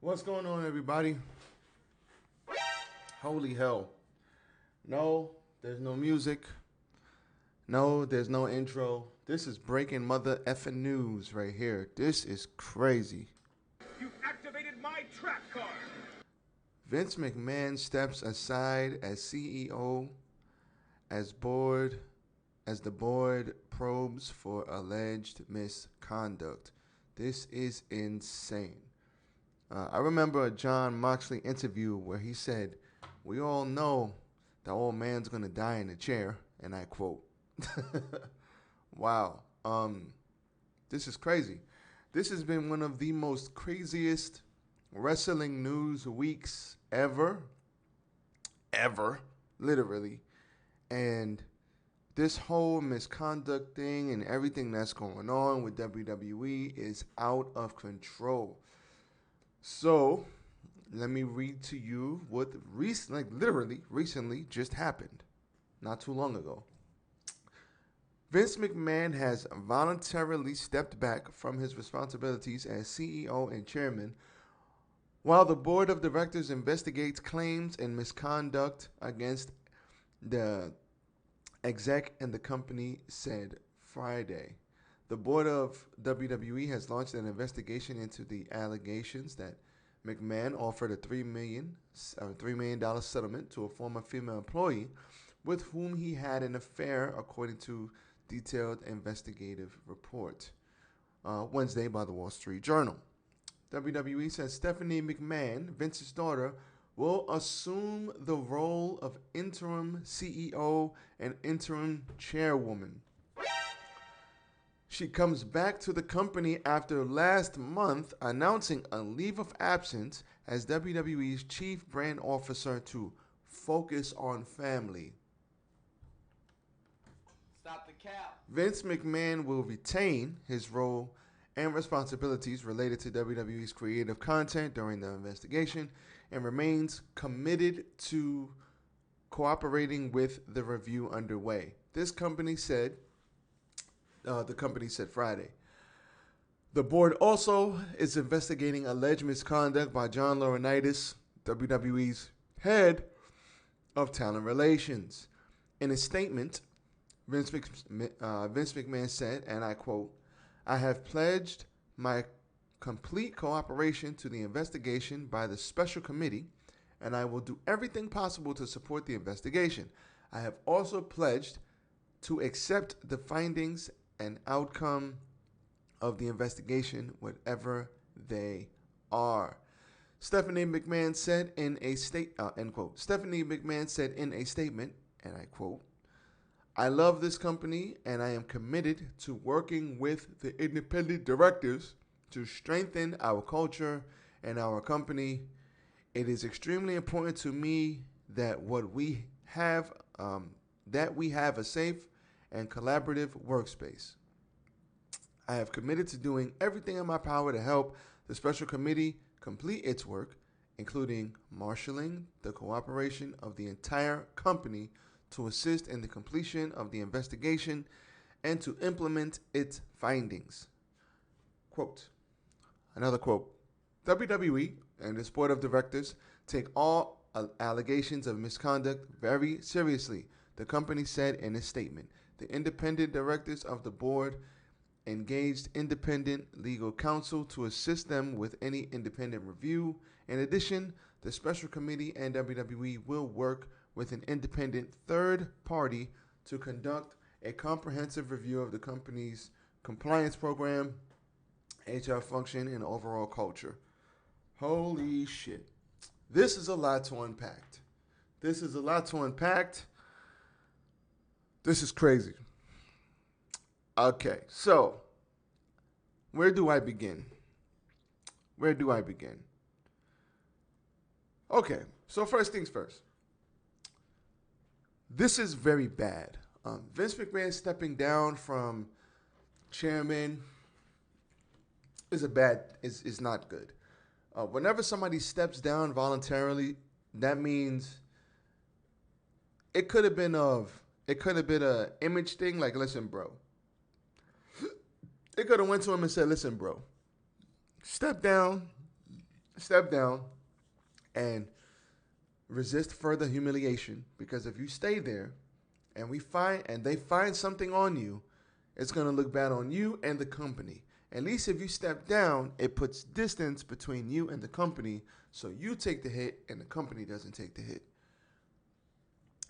What's going on, everybody? Holy hell. No, there's no music. No, there's no intro. This is breaking mother effing news right here. This is crazy. You've activated my trap card. Vince McMahon steps aside as CEO as the board probes for alleged misconduct. This is insane. I remember a John Moxley interview where he said, "We all know the old man's gonna die in a chair," and I quote. Wow. This is crazy. This has been one of the most craziest wrestling news weeks ever, literally. And this whole misconduct thing and everything that's going on with WWE is out of control. So, let me read to you what recently just happened, not too long ago. Vince McMahon has voluntarily stepped back from his responsibilities as CEO and chairman while the board of directors investigates claims and misconduct against the exec and the company, said Friday. The board of WWE has launched an investigation into the allegations that McMahon offered a $3 million settlement to a former female employee with whom he had an affair, according to detailed investigative report Wednesday by the Wall Street Journal. WWE says Stephanie McMahon, Vince's daughter, will assume the role of interim CEO and interim chairwoman. She comes back to the company after last month announcing a leave of absence as WWE's chief brand officer to focus on family. Stop the cap. Vince McMahon will retain his role and responsibilities related to WWE's creative content during the investigation and remains committed to cooperating with the review underway. The company said Friday. The board also is investigating alleged misconduct by John Laurinaitis, WWE's head of talent relations. In a statement, Vince McMahon said, and I quote, "I have pledged my complete cooperation to the investigation by the special committee, and I will do everything possible to support the investigation. I have also pledged to accept the findings and outcome of the investigation, whatever they are." Stephanie McMahon said in a end quote. Stephanie McMahon said in a statement, and I quote, "I love this company and I am committed to working with the independent directors to strengthen our culture and our company. It is extremely important to me that we have a safe and collaborative workspace. I have committed to doing everything in my power to help the special committee complete its work, including marshaling the cooperation of the entire company to assist in the completion of the investigation and to implement its findings." Quote. Another quote. WWE and its board of directors take all allegations of misconduct very seriously, the company said in a statement. The independent directors of the board engaged independent legal counsel to assist them with any independent review. In addition, the special committee and WWE will work with an independent third party to conduct a comprehensive review of the company's compliance program, HR function, and overall culture. Holy shit. This is a lot to unpack. This is crazy. Okay, so where do I begin? Okay, so first things first. This is very bad. Vince McMahon stepping down from chairman is not good. Whenever somebody steps down voluntarily, that means it could have been a image thing. Like, listen, bro. They could have went to him and said, "Listen, bro, step down. step down and resist further humiliation, because if you stay there and they find something on you, it's going to look bad on you and the company. At least if you step down, it puts distance between you and the company, so you take the hit and the company doesn't take the hit.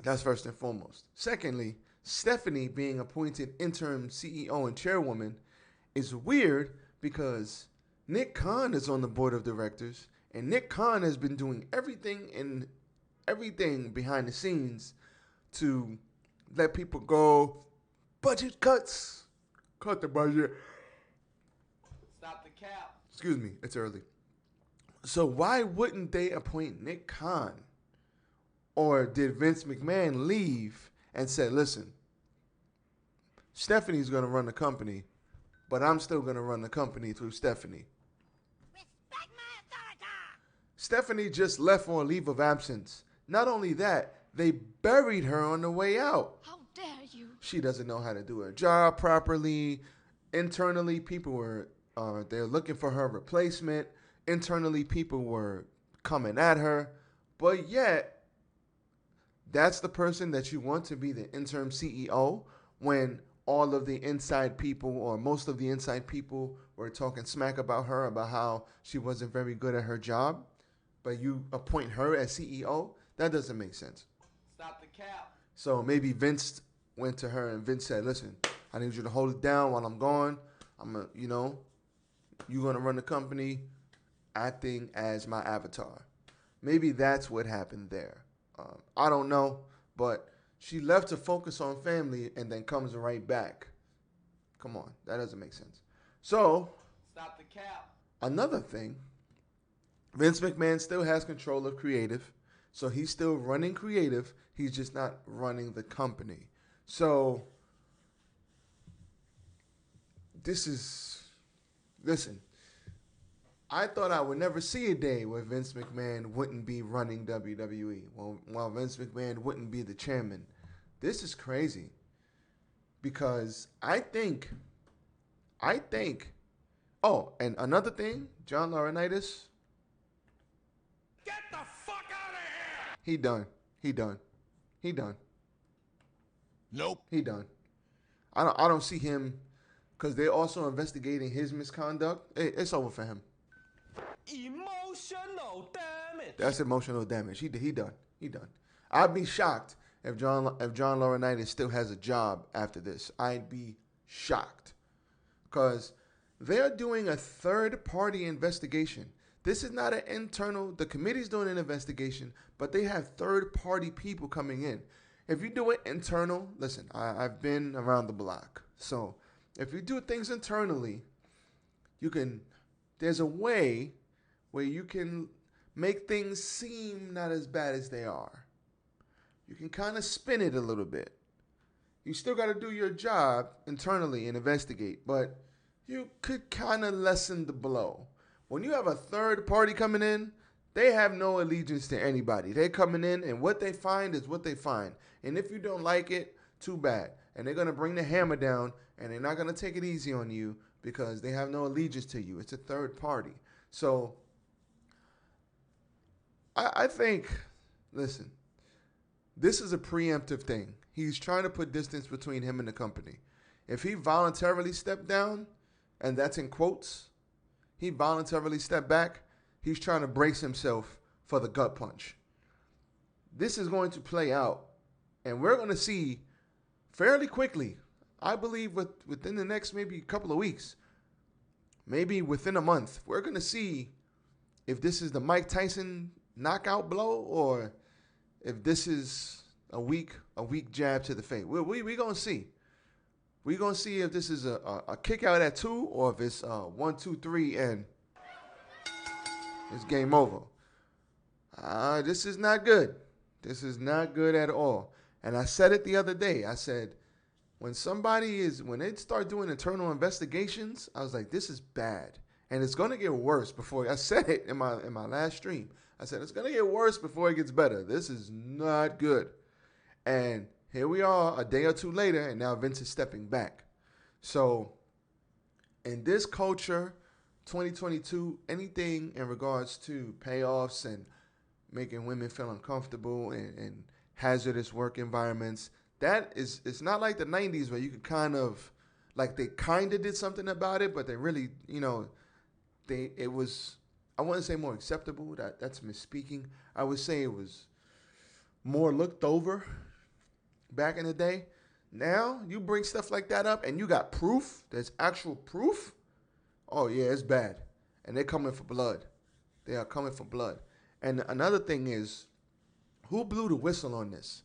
That's first and foremost. Secondly, Stephanie being appointed interim CEO and chairwoman is weird because Nick Khan is on the board of directors, and Nick Khan has been doing everything behind the scenes to let people go. Budget cuts. Cut the budget. Stop the cap. Excuse me, it's early. So why wouldn't they appoint Nick Khan? Or did Vince McMahon leave and said, listen, Stephanie's going to run the company, but I'm still going to run the company through Stephanie. Respect my authority! Stephanie just left on leave of absence. Not only that, they buried her on the way out. How dare you? She doesn't know how to do her job properly. Internally, people were they're looking for her replacement. Internally, people were coming at her. But yet, that's the person that you want to be the interim CEO when all of the inside people, or most of the inside people, were talking smack about her, about how she wasn't very good at her job. But you appoint her as CEO? That doesn't make sense. Stop the cap. So maybe Vince went to her and Vince said, listen, I need you to hold it down while I'm gone. You're going to run the company acting as my avatar. Maybe that's what happened there. I don't know, but she left to focus on family and then comes right back. Come on, that doesn't make sense. So, Stop the cap. another thing, Vince McMahon still has control of creative, so he's still running creative. He's just not running the company. So, listen, I thought I would never see a day where Vince McMahon wouldn't be running WWE, while Vince McMahon wouldn't be the chairman. This is crazy, because I think, oh, and another thing, John Laurinaitis, Get the fuck out of here! he done. Nope. He done. I don't see him, because they're also investigating his misconduct. It's over for him. Emotional damage. That's emotional damage. He done. I'd be shocked if John Laurinaitis still has a job after this. I'd be shocked, because they're doing a third-party investigation. This is not an internal. The committee's doing an investigation, but they have third-party people coming in. If you do it internal, listen, I've been around the block. So if you do things internally, there's a way where you can make things seem not as bad as they are. You can kind of spin it a little bit. You still got to do your job internally and investigate, but you could kind of lessen the blow. When you have a third party coming in, they have no allegiance to anybody. They're coming in, and what they find is what they find. And if you don't like it, too bad. And they're going to bring the hammer down, and they're not going to take it easy on you because they have no allegiance to you. It's a third party. So I think, listen, this is a preemptive thing. He's trying to put distance between him and the company. If he voluntarily stepped down, and that's in quotes, he voluntarily stepped back, he's trying to brace himself for the gut punch. This is going to play out, and we're going to see fairly quickly, I believe within the next maybe couple of weeks, maybe within a month, we're going to see if this is the Mike Tyson knockout blow or if this is a weak jab to the face. We're going to see. We're going to see if this is a kick out at 2 or if it's 1, 2, 3 and it's game over. This is not good. This is not good at all. And I said it the other day. I said, when they start doing internal investigations, I was like, this is bad. And it's going to get worse before, I said it in my last stream. I said, it's going to get worse before it gets better. This is not good. And here we are a day or two later, and now Vince is stepping back. So in this culture 2022, anything in regards to payoffs and making women feel uncomfortable and hazardous work environments, it's not like the 90s where you could kind of, like they kind of did something about it, but they really, it was, I wouldn't say more acceptable. That's misspeaking. I would say it was more looked over back in the day. Now you bring stuff like that up and you got proof. There's actual proof. Oh yeah, it's bad. And they're coming for blood. They are coming for blood. And another thing is, who blew the whistle on this?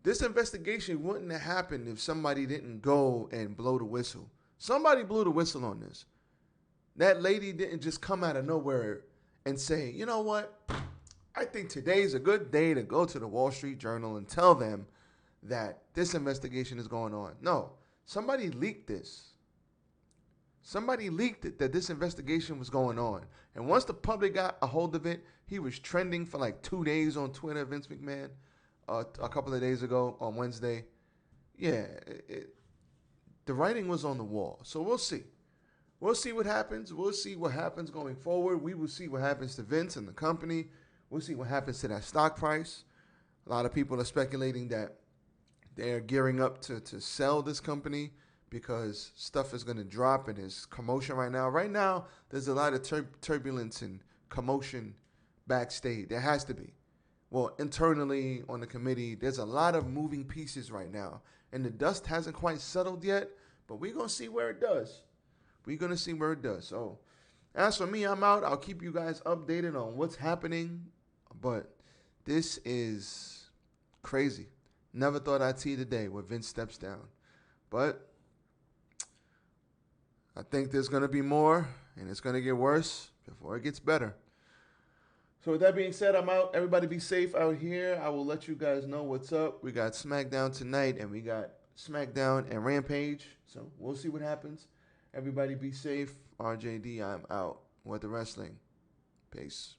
This investigation wouldn't have happened if somebody didn't go and blow the whistle. Somebody blew the whistle on this. That lady didn't just come out of nowhere and say, you know what? I think today's a good day to go to the Wall Street Journal and tell them that this investigation is going on. No, somebody leaked this. Somebody leaked it that this investigation was going on. And once the public got a hold of it, he was trending for like 2 days on Twitter, Vince McMahon, a couple of days ago on Wednesday. Yeah, the writing was on the wall. So we'll see. We'll see what happens. We'll see what happens going forward. We will see what happens to Vince and the company. We'll see what happens to that stock price. A lot of people are speculating that they're gearing up to sell this company because stuff is going to drop and there's commotion right now. Right now, there's a lot of turbulence and commotion backstage. There has to be. Well, internally on the committee, there's a lot of moving pieces right now. And the dust hasn't quite settled yet, but we're going to see where it does. We're going to see where it does. So, as for me, I'm out. I'll keep you guys updated on what's happening. But this is crazy. Never thought I'd see the day where Vince steps down. But I think there's going to be more, and it's going to get worse before it gets better. So with that being said, I'm out. Everybody be safe out here. I will let you guys know what's up. We got SmackDown tonight, and we got SmackDown and Rampage. So we'll see what happens. Everybody be safe. RJD, I'm out with the wrestling. Peace.